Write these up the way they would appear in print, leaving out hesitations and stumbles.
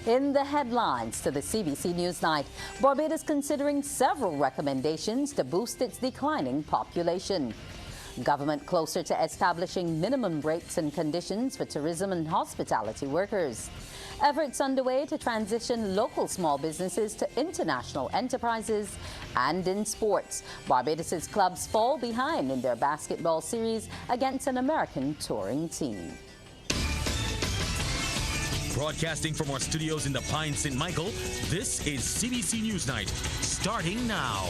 In the headlines to the CBC NewsNight, Barbados considering several recommendations to boost its declining population. Government closer to establishing minimum rates and conditions for tourism and hospitality workers. Efforts underway to transition local small businesses to international enterprises. And in sports, Barbados's clubs fall behind in their basketball series against an American touring team. Broadcasting from our studios in the Pine St. Michael, this is CBC NewsNight, starting now.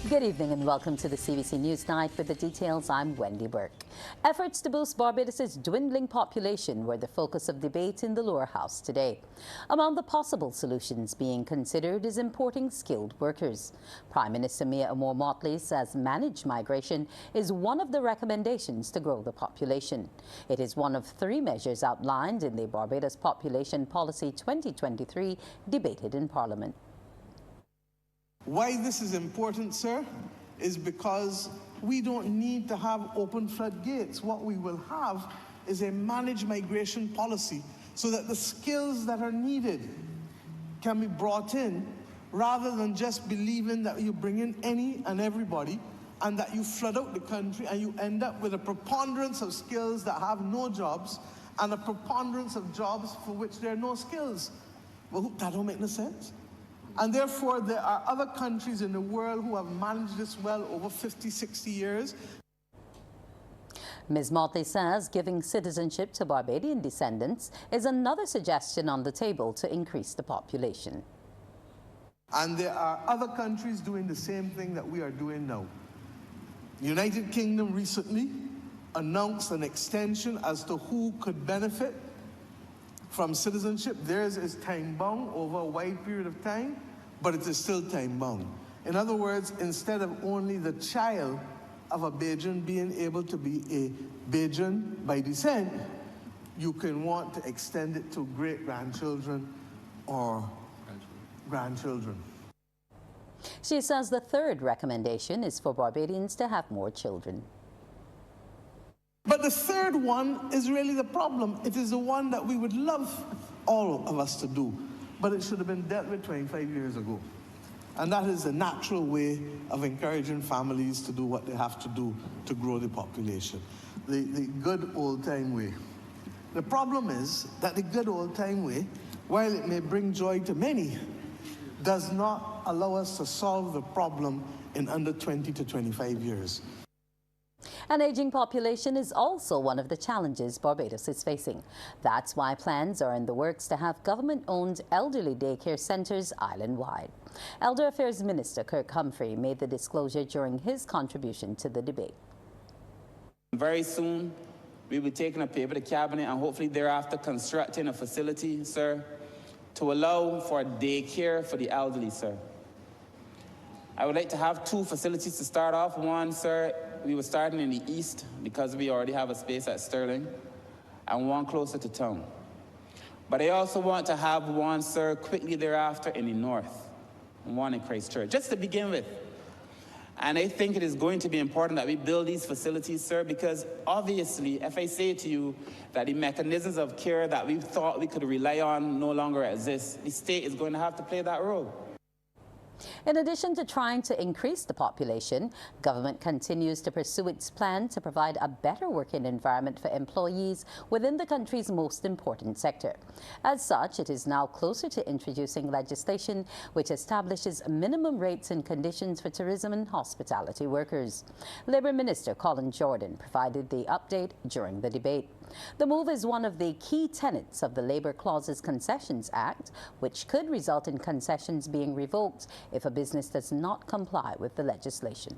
Good evening and welcome to the CBC NewsNight. With the details, I'm Wendy Burke. Efforts to boost Barbados's dwindling population were the focus of debate in the Lower House today. Among the possible solutions being considered is importing skilled workers. Prime Minister Mia Amor-Motley says managed migration is one of the recommendations to grow the population. It is one of 3 measures outlined in the Barbados Population Policy 2023 debated in Parliament. Why this is important, sir, is because we don't need to have open floodgates. What we will have is a managed migration policy so that the skills that are needed can be brought in rather than just believing that you bring in any and everybody and that you flood out the country and you end up with a preponderance of skills that have no jobs and a preponderance of jobs for which there are no skills. Well, that don't make no sense. And therefore, there are other countries in the world who have managed this well over 50, 60 years. Ms. Motley says giving citizenship to Barbadian descendants is another suggestion on the table to increase the population. And there are other countries doing the same thing that we are doing now. The United Kingdom recently announced an extension as to who could benefit from citizenship. Theirs is time-bound over a wide period of time, but it is still time-bound. In other words, instead of only the child of a Bajan being able to be a Bajan by descent, you can want to extend it to great-grandchildren or grandchildren. She says the third recommendation is for Barbadians to have more children. But the third one is really the problem. It is the one that we would love all of us to do, but it should have been dealt with 25 years ago. And that is the natural way of encouraging families to do what they have to do to grow the population. The good old-time way. The problem is that the good old-time way, while it may bring joy to many, does not allow us to solve the problem in under 20 to 25 years. An aging population is also one of the challenges Barbados is facing. That's why plans are in the works to have government-owned elderly daycare centres island-wide. Elder Affairs Minister Kirk Humphrey made the disclosure during his contribution to the debate. Very soon, we'll be taking a paper to Cabinet and hopefully thereafter constructing a facility, sir, to allow for daycare for the elderly, sir. I would like to have 2 facilities to start off. One, sir, we were starting in the east because we already have a space at Sterling, and one closer to town. But I also want to have one, sir, quickly thereafter in the north, and one in Christchurch, just to begin with. And I think it is going to be important that we build these facilities, sir, because obviously, if I say to you that the mechanisms of care that we thought we could rely on no longer exist, the state is going to have to play that role. In addition to trying to increase the population, government continues to pursue its plan to provide a better working environment for employees within the country's most important sector. As such, it is now closer to introducing legislation which establishes minimum rates and conditions for tourism and hospitality workers. Labour Minister Colin Jordan provided the update during the debate. The move is one of the key tenets of the Labour Clauses Concessions Act, which could result in concessions being revoked if a business does not comply with the legislation.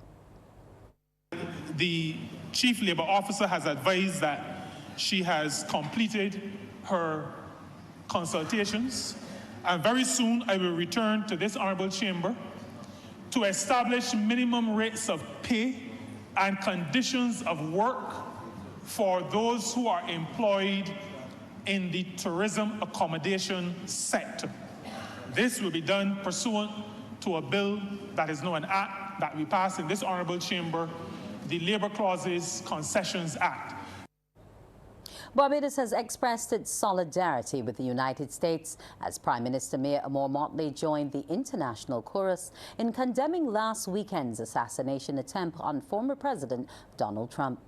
The Chief Labour Officer has advised that she has completed her consultations, and very soon I will return to this Honourable Chamber to establish minimum rates of pay and conditions of work for those who are employed in the tourism accommodation sector. This will be done pursuant to a bill that is now an act that we passed in this Honourable Chamber, the Labour Clauses Concessions Act. Barbados has expressed its solidarity with the United States as Prime Minister Mayor Amor Motley joined the international chorus in condemning last weekend's assassination attempt on former President Donald Trump.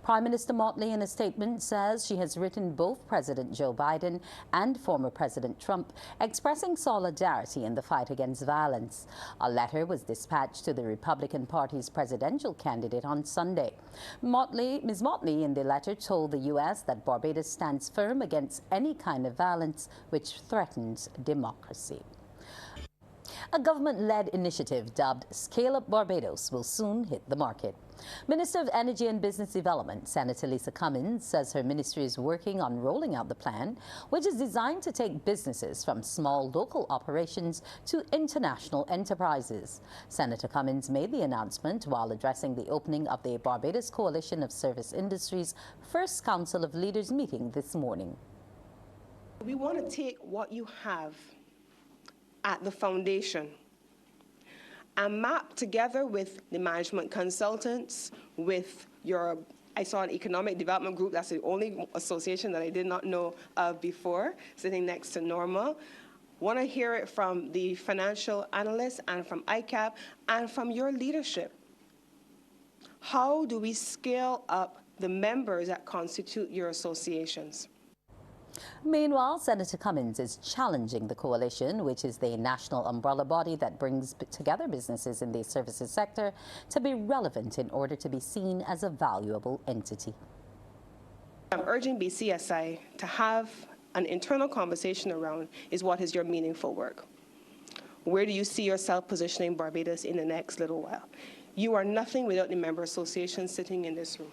Prime Minister Motley in a statement says she has written both President Joe Biden and former President Trump expressing solidarity in the fight against violence. A letter was dispatched to the Republican Party's presidential candidate on Sunday. Ms. Motley in the letter told the U.S. that Barbados stands firm against any kind of violence which threatens democracy. A government-led initiative dubbed Scale Up Barbados will soon hit the market. Minister of Energy and Business Development, Senator Lisa Cummins, says her ministry is working on rolling out the plan, which is designed to take businesses from small local operations to international enterprises. Senator Cummins made the announcement while addressing the opening of the Barbados Coalition of Service Industries' first Council of Leaders meeting this morning. We want to take what you have at the foundation and map together with the management consultants, with I saw an economic development group. That's the only association that I did not know of before, sitting next to Norma. Want to hear it from the financial analysts and from ICAP and from your leadership. How do we scale up the members that constitute your associations? Meanwhile, Senator Cummins is challenging the coalition, which is the national umbrella body that brings together businesses in the services sector, to be relevant in order to be seen as a valuable entity. I'm urging BCSI to have an internal conversation around is what is your meaningful work? Where do you see yourself positioning Barbados in the next little while? You are nothing without the member associations sitting in this room.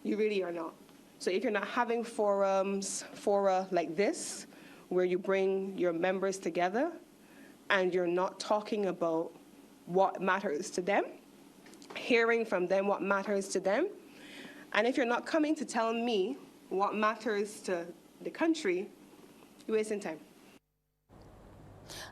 You really are not. So if you're not having fora like this, where you bring your members together and you're not talking about what matters to them, hearing from them what matters to them, and if you're not coming to tell me what matters to the country, you're wasting time.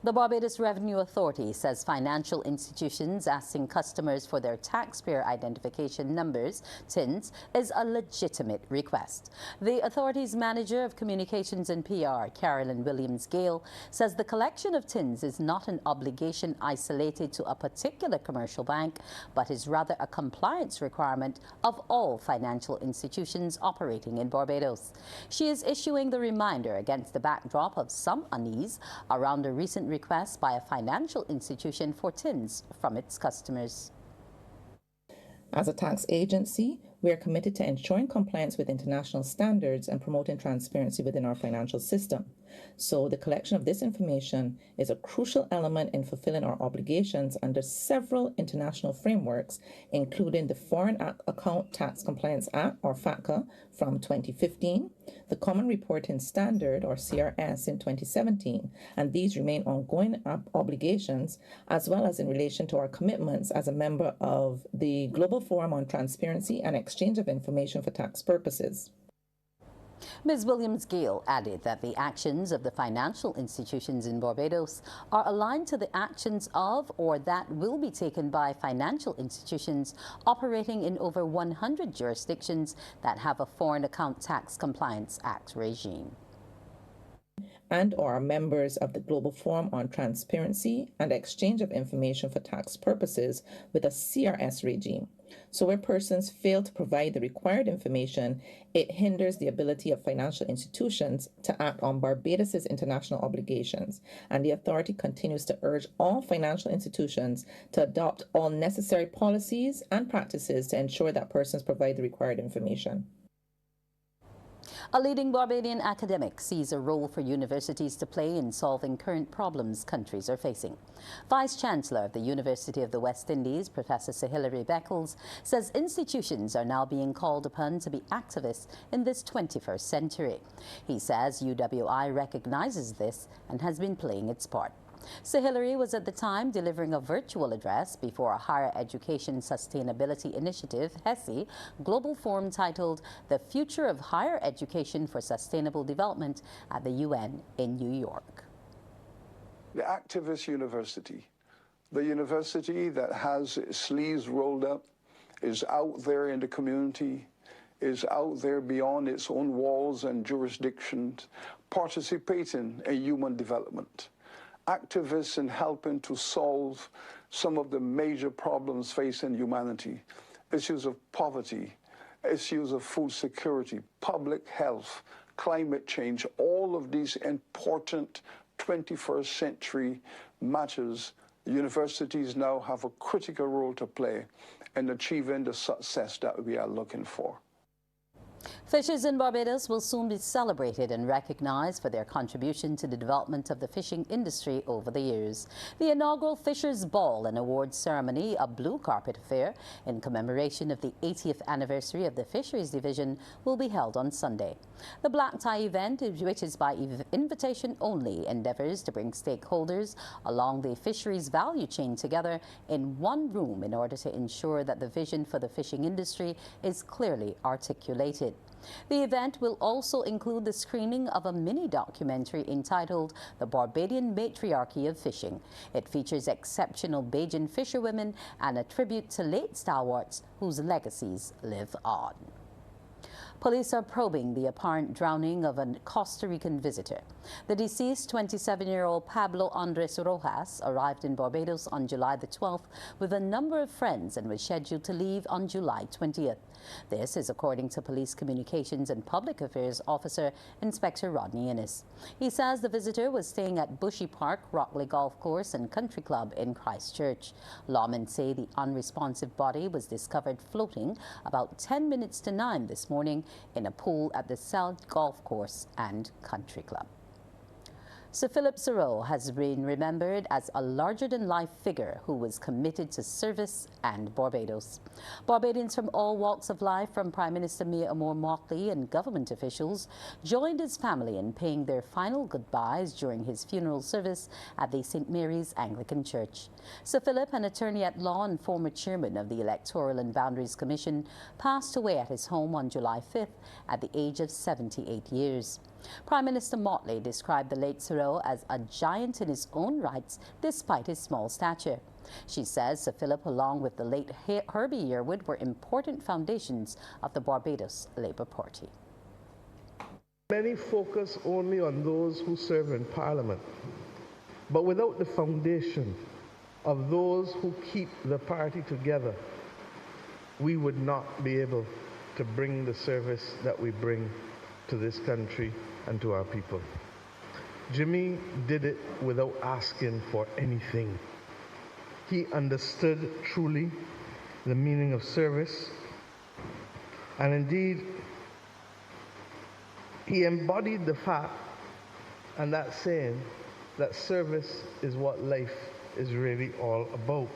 The Barbados Revenue Authority says financial institutions asking customers for their taxpayer identification numbers, TINs, is a legitimate request. The authority's manager of communications and PR, Carolyn Williams-Gale, says the collection of TINs is not an obligation isolated to a particular commercial bank, but is rather a compliance requirement of all financial institutions operating in Barbados. She is issuing the reminder against the backdrop of some unease around a recent request by a financial institution for TINs from its customers. As a tax agency, we are committed to ensuring compliance with international standards and promoting transparency within our financial system. So the collection of this information is a crucial element in fulfilling our obligations under several international frameworks, including the Foreign Account Tax Compliance Act, or FATCA, from 2015, the Common Reporting Standard, or CRS, in 2017, and these remain ongoing obligations, as well as in relation to our commitments as a member of the Global Forum on Transparency and Exchange of Information for Tax Purposes. Ms. Williams-Gale added that the actions of the financial institutions in Barbados are aligned to the actions of or that will be taken by financial institutions operating in over 100 jurisdictions that have a Foreign Account Tax Compliance Act regime. And are members of the Global Forum on Transparency and Exchange of Information for Tax Purposes with a CRS regime. So where persons fail to provide the required information, it hinders the ability of financial institutions to act on Barbados's international obligations. And the authority continues to urge all financial institutions to adopt all necessary policies and practices to ensure that persons provide the required information. A leading Barbadian academic sees a role for universities to play in solving current problems countries are facing. Vice-Chancellor of the University of the West Indies, Professor Sir Hilary Beckles, says institutions are now being called upon to be activists in this 21st century. He says UWI recognizes this and has been playing its part. Sir Hilary was at the time delivering a virtual address before a Higher Education Sustainability Initiative, HESI, global forum titled The Future of Higher Education for Sustainable Development at the UN in New York. The activist university, the university that has its sleeves rolled up, is out there in the community, is out there beyond its own walls and jurisdictions, participating in human development. Activists in helping to solve some of the major problems facing humanity, issues of poverty, issues of food security, public health, climate change, all of these important 21st century matters. Universities now have a critical role to play in achieving the success that we are looking for. Fishers in Barbados will soon be celebrated and recognized for their contribution to the development of the fishing industry over the years. The inaugural Fishers Ball and Awards Ceremony, a blue carpet affair in commemoration of the 80th anniversary of the Fisheries Division, will be held on Sunday. The black tie event, which is by invitation only, endeavors to bring stakeholders along the fisheries value chain together in one room in order to ensure that the vision for the fishing industry is clearly articulated. The event will also include the screening of a mini-documentary entitled The Barbadian Matriarchy of Fishing. It features exceptional Bajan fisherwomen and a tribute to late stalwarts whose legacies live on. Police are probing the apparent drowning of a Costa Rican visitor. The deceased 27-year-old Pablo Andres Rojas arrived in Barbados on July the 12th with a number of friends and was scheduled to leave on July 20th. This is according to Police Communications and Public Affairs Officer Inspector Rodney Innes. He says the visitor was staying at Bushy Park, Rockley Golf Course and Country Club in Christchurch. Lawmen say the unresponsive body was discovered floating about 10 minutes to 9 this morning in a pool at the South Golf Course and Country Club. Sir Philip Thoreau has been remembered as a larger-than-life figure who was committed to service and Barbados. Barbadians from all walks of life, from Prime Minister Mia Moore-Mockley and government officials, joined his family in paying their final goodbyes during his funeral service at the St. Mary's Anglican Church. Sir Philip, an attorney at law and former chairman of the Electoral and Boundaries Commission, passed away at his home on July 5th at the age of 78 years. Prime Minister Motley described the late Thoreau as a giant in his own rights despite his small stature. She says Sir Philip, along with the late Herbie Yearwood, were important foundations of the Barbados Labour Party. Many focus only on those who serve in Parliament, but without the foundation of those who keep the party together, we would not be able to bring the service that we bring to this country and to our people. Jimmy did it without asking for anything. He understood truly the meaning of service, and indeed, he embodied the fact and that saying that service is what life is really all about.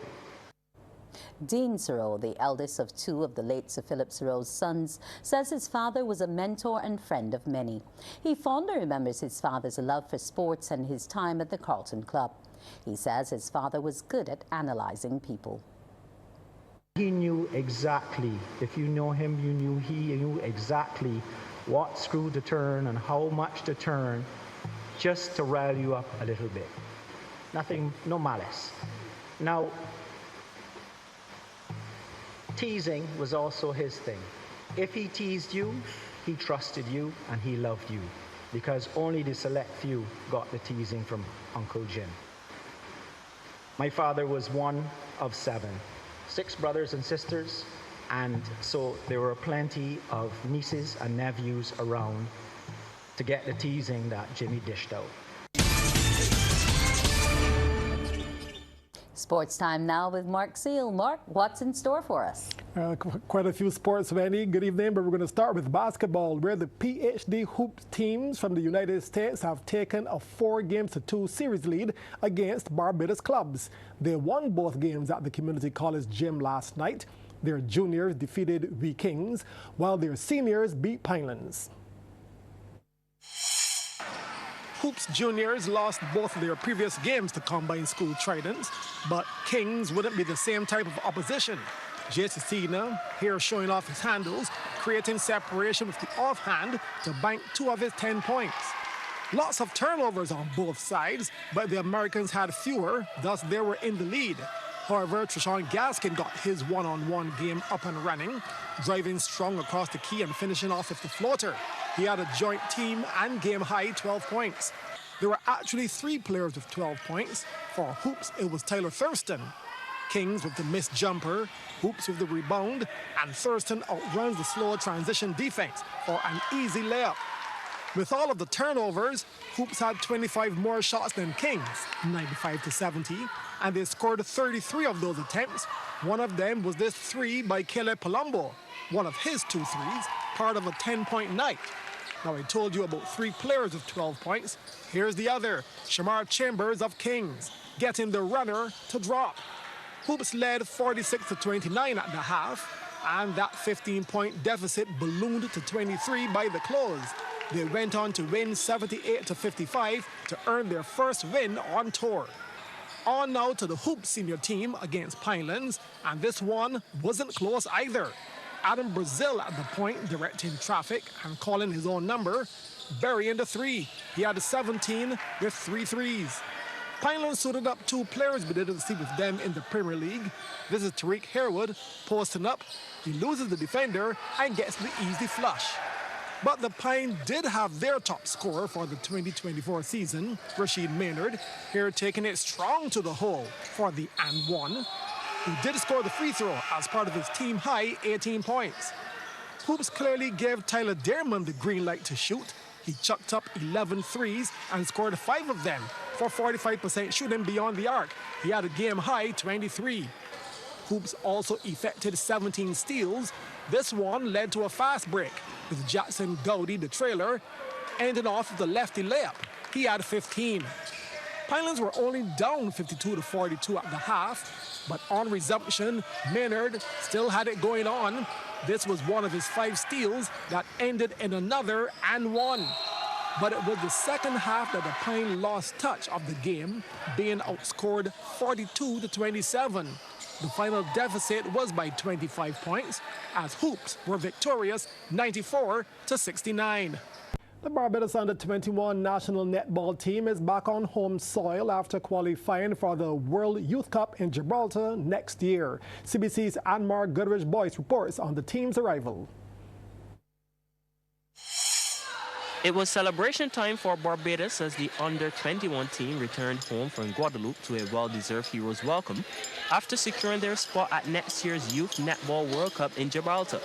Dean Thoreau, the eldest of two of the late Sir Philip Thoreau's sons, says his father was a mentor and friend of many. He fondly remembers his father's love for sports and his time at the Carlton Club. He says his father was good at analyzing people. He knew exactly, if you know him, he knew exactly what screw to turn and how much to turn, just to rile you up a little bit. Nothing, no malice. Now, teasing was also his thing. If he teased you, he trusted you and he loved you, because only the select few got the teasing from Uncle Jim. My father was one of 7, 6 brothers and sisters, and so there were plenty of nieces and nephews around to get the teasing that Jimmy dished out. Sports time now with Mark Seal. Mark, what's in store for us? Quite a few sports, Wendy. Good evening, but we're going to start with basketball, where the PhD hoop teams from the United States have taken a 4-2 series lead against Barbados clubs. They won both games at the Community College Gym last night. Their juniors defeated the Kings, while their seniors beat Pinelands. Hoops juniors lost both their previous games to combined school Tridents, but Kings wouldn't be the same type of opposition. J.C. Cena, here showing off his handles, creating separation with the offhand to bank 2 of his 10 points. Lots of turnovers on both sides, but the Americans had fewer, thus they were in the lead. However, Trishawn Gaskin got his one-on-one game up and running, driving strong across the key and finishing off with the floater. He had a joint team and game-high 12 points. There were actually 3 players with 12 points. For Hoops, it was Tyler Thurston. Kings with the missed jumper, Hoops with the rebound, and Thurston outruns the slow transition defense for an easy layup. With all of the turnovers, Hoops had 25 more shots than Kings, 95-70, and they scored 33 of those attempts. One of them was this 3 by Caleb Palumbo, one of his 2 threes, part of a 10-point night. Now, I told you about 3 players with 12 points. Here's the other, Shamar Chambers of Kings, getting the runner to drop. Hoops led 46-29 at the half, and that 15-point deficit ballooned to 23 by the close. They went on to win 78-55 to earn their first win on tour. On now to the Hoops senior team against Pinelands, and this one wasn't close either. Adam Brazil at the point directing traffic and calling his own number, burying the 3. He had 17 with 3 threes. Pinelands suited up 2 players we didn't see with them in the Premier League. This is Tariq Harewood posting up. He loses the defender and gets the easy flush. But the Pine did have their top scorer for the 2024 season, Rashid Maynard, here taking it strong to the hole for the and 1. He did score the free throw as part of his team high 18 points. Hoops clearly gave Tyler Dearman the green light to shoot. He chucked up 11 threes and scored 5 of them for 45% shooting beyond the arc. He had a game high 23. Hoops also effected 17 steals. This one led to a fast break with Jackson Gowdy, the trailer, ending off with the lefty layup. He had 15. Pinelands were only down 52-42 at the half, but on resumption, Maynard still had it going on. This was one of his 5 steals that ended in another and 1. But it was the second half that the Pine lost touch of the game, being outscored 42-27. The final deficit was by 25 points, as Hoops were victorious 94-69. The Barbados Under-21 national netball team is back on home soil after qualifying for the World Youth Cup in Gibraltar next year. CBC's Anmar Goodrich-Boyce reports on the team's arrival. It was celebration time for Barbados as the Under-21 team returned home from Guadeloupe to a well-deserved hero's welcome after securing their spot at next year's Youth Netball World Cup in Gibraltar.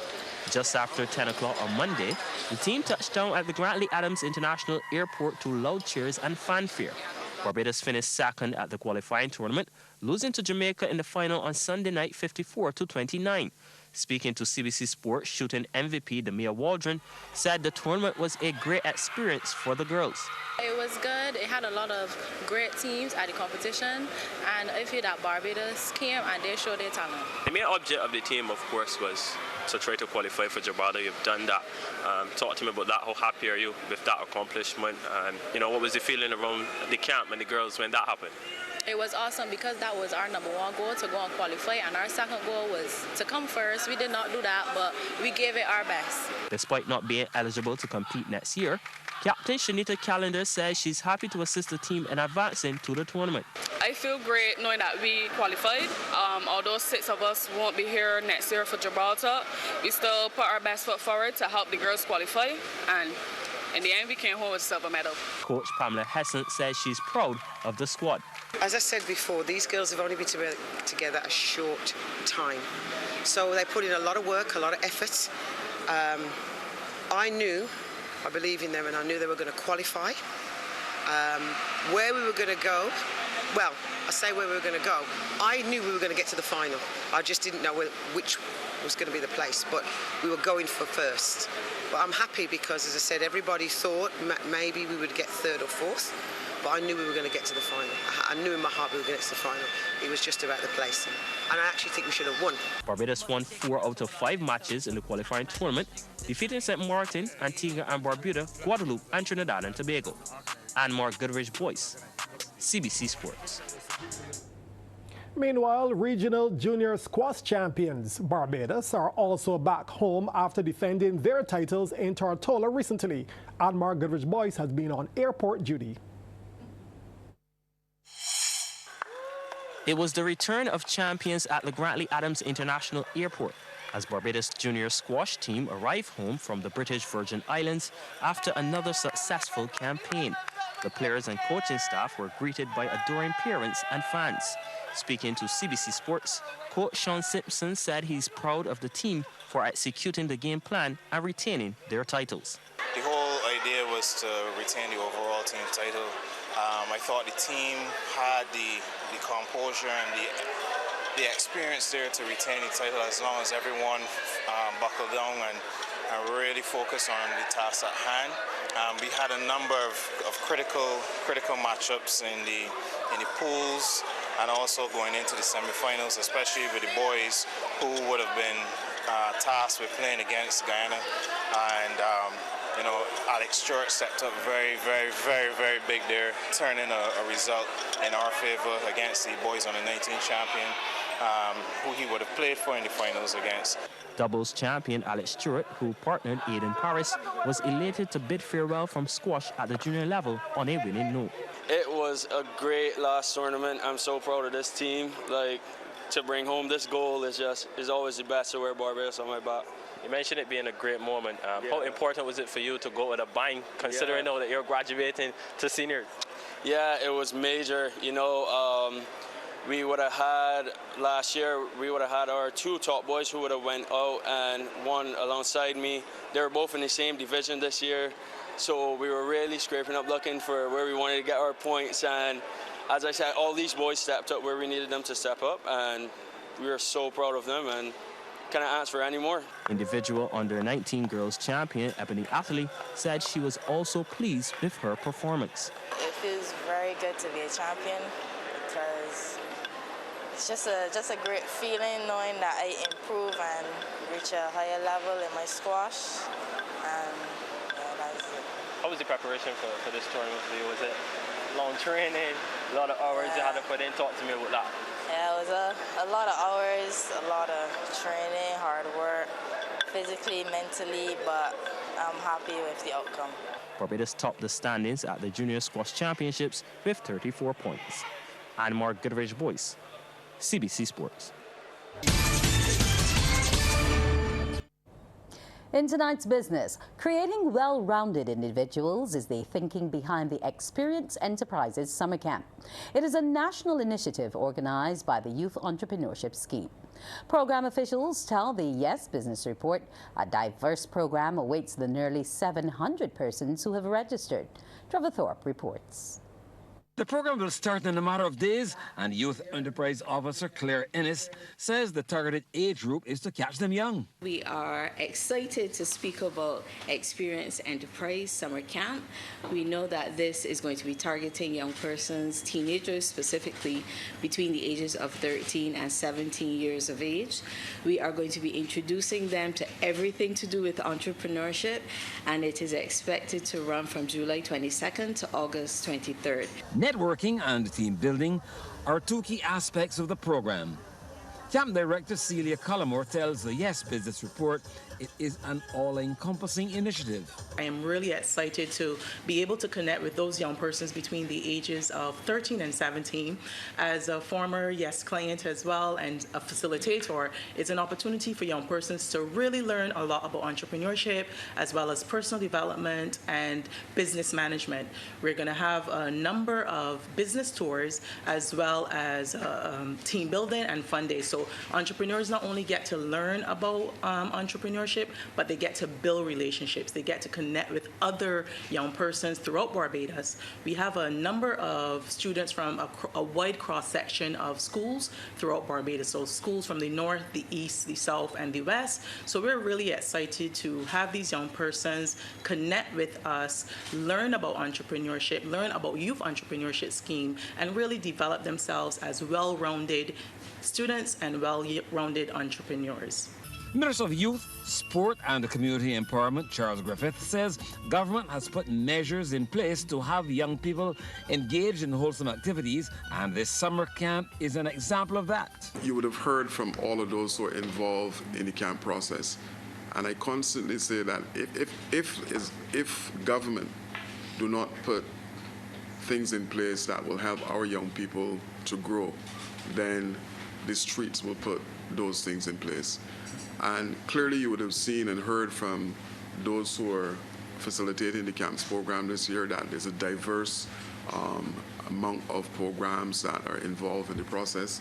Just after 10 o'clock on Monday, the team touched down at the Grantley Adams International Airport to loud cheers and fanfare. Barbados finished second at the qualifying tournament, losing to Jamaica in the final on Sunday night 54-29. Speaking to CBC Sports, shooting MVP Demia Waldron said the tournament was a great experience for the girls. It was good. It had a lot of great teams at the competition, and I feel that Barbados came and they showed their talent. The main object of the team, of course, was to try to qualify for Gibraltar. You've done that. Talk to me about that. How happy are you with that accomplishment? And what was the feeling around the camp and the girls when that happened? It was awesome because that was our #1 goal, to go and qualify, and our second goal was to come first. We did not do that, but we gave it our best. Despite not being eligible to compete next year, Captain Shanita Callender says she's happy to assist the team in advancing to the tournament. I feel great knowing that we qualified. Although 6 of us won't be here next year for Gibraltar, we still put our best foot forward to help the girls qualify, and in the end, we came home with a silver medal. Coach Pamela Hessen says she's proud of the squad. As I said before, these girls have only been together a short time. So they put in a lot of work, a lot of effort. I believe in them, and I knew they were going to qualify. Where we were going to go, well, I say where we were going to go. I knew we were going to get to the final. I just didn't know which was going to be the place, but we were going for first. But I'm happy because, as I said, everybody thought maybe we would get 3rd or 4th, but I knew we were going to get to the final. I knew in my heart we were going to get to the final. It was just about the place, and I actually think we should have won. Barbados won 4 out of 5 matches in the qualifying tournament, defeating St. Martin, Antigua and Barbuda, Guadeloupe and Trinidad and Tobago. Anmar Goodrich-Boyce, CBC Sports. Meanwhile, regional junior squash champions Barbados are also back home after defending their titles in Tortola recently. Anmar Goodrich-Boyce has been on airport duty. It was the return of champions at LeGrant Adams International Airport as Barbados junior squash team arrived home from the British Virgin Islands after another successful campaign. The players and coaching staff were greeted by adoring parents and fans. Speaking to CBC Sports, Coach Sean Simpson said he's proud of the team for executing the game plan and retaining their titles. The whole idea was to retain the overall team title. I thought the team had the composure and the experience there to retain the title as long as everyone buckled down and really focused on the task at hand. We had a number of critical matchups in the pools and also going into the semifinals, especially with the boys who would have been tasked with playing against Guyana. And you know, Alex Stewart stepped up very big there, turning a result in our favor against the boys on the 19 champion, who he would have played for in the finals against. Doubles champion Alex Stewart, who partnered Aidan Paris, was elated to bid farewell from squash at the junior level on a winning note. It was a great last tournament. I'm so proud of this team. Like, to bring home this goal is always the best to wear Barbados on my back. You mentioned it being a great moment. How important was it for you to go with a bang, considering now that you're graduating to senior? Yeah, it was major. You know, we would have had last year, we would have had our two top boys who would have went out and one alongside me. They were both in the same division this year. So we were really scraping up looking for where we wanted to get our points. And as I said, all these boys stepped up where we needed them to step up. And we were so proud of them and can't ask for any more. Individual under-19 girls champion Ebony Atherley said she was also pleased with her performance. It feels very good to be a champion because it's just a great feeling knowing that I improve and reach a higher level in my squash. And yeah, that's it. How was the preparation for this tournament for you? Was it long training, a lot of hours you had to put in? Talk to me about that. Yeah, it was a lot of hours, a lot of training, hard work, physically, mentally, but I'm happy with the outcome. Barbados topped the standings at the Junior Squash Championships with 34 points. Anmar Goodrich Boyce, CBC Sports. In tonight's business, creating well-rounded individuals is the thinking behind the Experience Enterprises Summer Camp. It is a national initiative organized by the Youth Entrepreneurship Scheme. Program officials tell the Yes Business Report a diverse program awaits the nearly 700 persons who have registered. Trevor Thorpe reports. The program will start in a matter of days, and Youth Enterprise Officer Claire Innes says the targeted age group is to catch them young. We are excited to speak about Experience Enterprise Summer Camp. We know that this is going to be targeting young persons, teenagers specifically, between the ages of 13 and 17 years of age. We are going to be introducing them to everything to do with entrepreneurship, and it is expected to run from July 22nd to August 23rd. Networking and team building are two key aspects of the program. Camp Director Celia Collymore tells the Yes Business Report it is an all-encompassing initiative. I am really excited to be able to connect with those young persons between the ages of 13 and 17. As a former Yes client as well and a facilitator, it's an opportunity for young persons to really learn a lot about entrepreneurship as well as personal development and business management. We're going to have a number of business tours as well as team building and fun days. So entrepreneurs not only get to learn about entrepreneurship, but they get to build relationships. They get to connect with other young persons throughout Barbados. We have a number of students from a wide cross-section of schools throughout Barbados. So schools from the north, the east, the south, and the west. So we're really excited to have these young persons connect with us, learn about entrepreneurship, learn about Youth Entrepreneurship Scheme, and really develop themselves as well-rounded students and well-rounded entrepreneurs. Minister of Youth, Sport and Community Empowerment, Charles Griffith, says government has put measures in place to have young people engaged in wholesome activities, and this summer camp is an example of that. You would have heard from all of those who are involved in the camp process, and I constantly say that if government do not put things in place that will help our young people to grow, then the streets will put those things in place. And clearly you would have seen and heard from those who are facilitating the camps program this year that there's a diverse amount of programs that are involved in the process.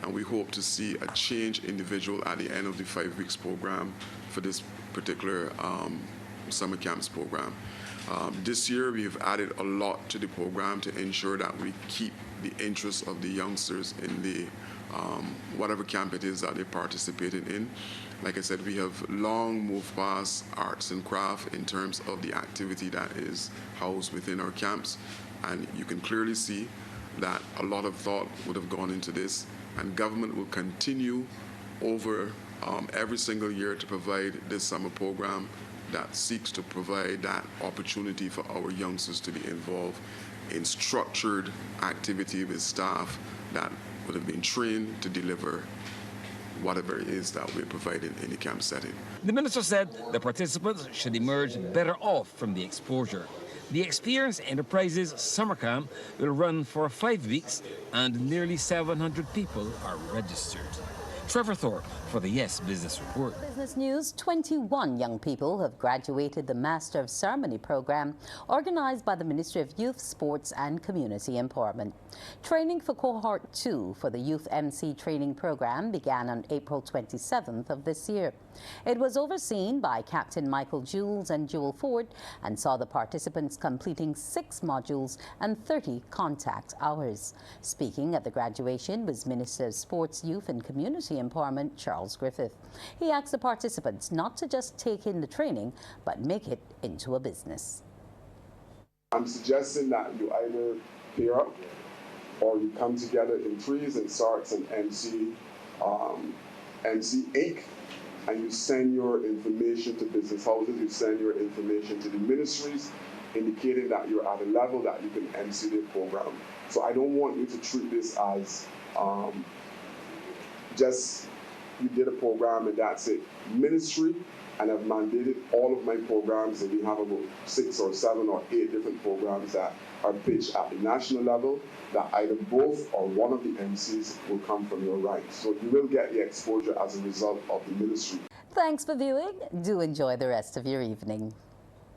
And we hope to see a change individual at the end of the 5 weeks program for this particular summer camps program. This year we have added a lot to the program to ensure that we keep the interests of the youngsters in the whatever camp it is that they're participating in. Like I said, we have long moved past arts and craft in terms of the activity that is housed within our camps. And you can clearly see that a lot of thought would have gone into this, and government will continue over every single year to provide this summer program that seeks to provide that opportunity for our youngsters to be involved in structured activity with staff that would have been trained to deliver whatever it is that we're providing in the camp setting. The minister said the participants should emerge better off from the exposure. The Experience Enterprises Summer Camp will run for 5 weeks and nearly 700 people are registered. Trevor Thorpe for the Yes Business Report. Business News, 21 young people have graduated the Master of Ceremony program organized by the Ministry of Youth, Sports and Community Empowerment. Training for Cohort 2 for the Youth MC Training Program began on April 27th of this year. It was overseen by Captain Michael Jules and Jewel Ford and saw the participants completing 6 modules and 30 contact hours. Speaking at the graduation was Minister of Sports, Youth and Community Empowerment, Charles Griffith. He asked the participants not to just take in the training, but make it into a business. I'm suggesting that you either pair up or you come together in threes and start an MC Inc. and you send your information to business houses, you send your information to the ministries, indicating that you're at a level that you can MC the program. So I don't want you to treat this as just you did a program and that's it. Ministry, and I've mandated all of my programs, and we have about 6 or 7 or 8 different programs that are pitched at the national level, that either both or one of the MCs will come from your ranks. So you will get the exposure as a result of the ministry. Thanks for viewing. Do enjoy the rest of your evening.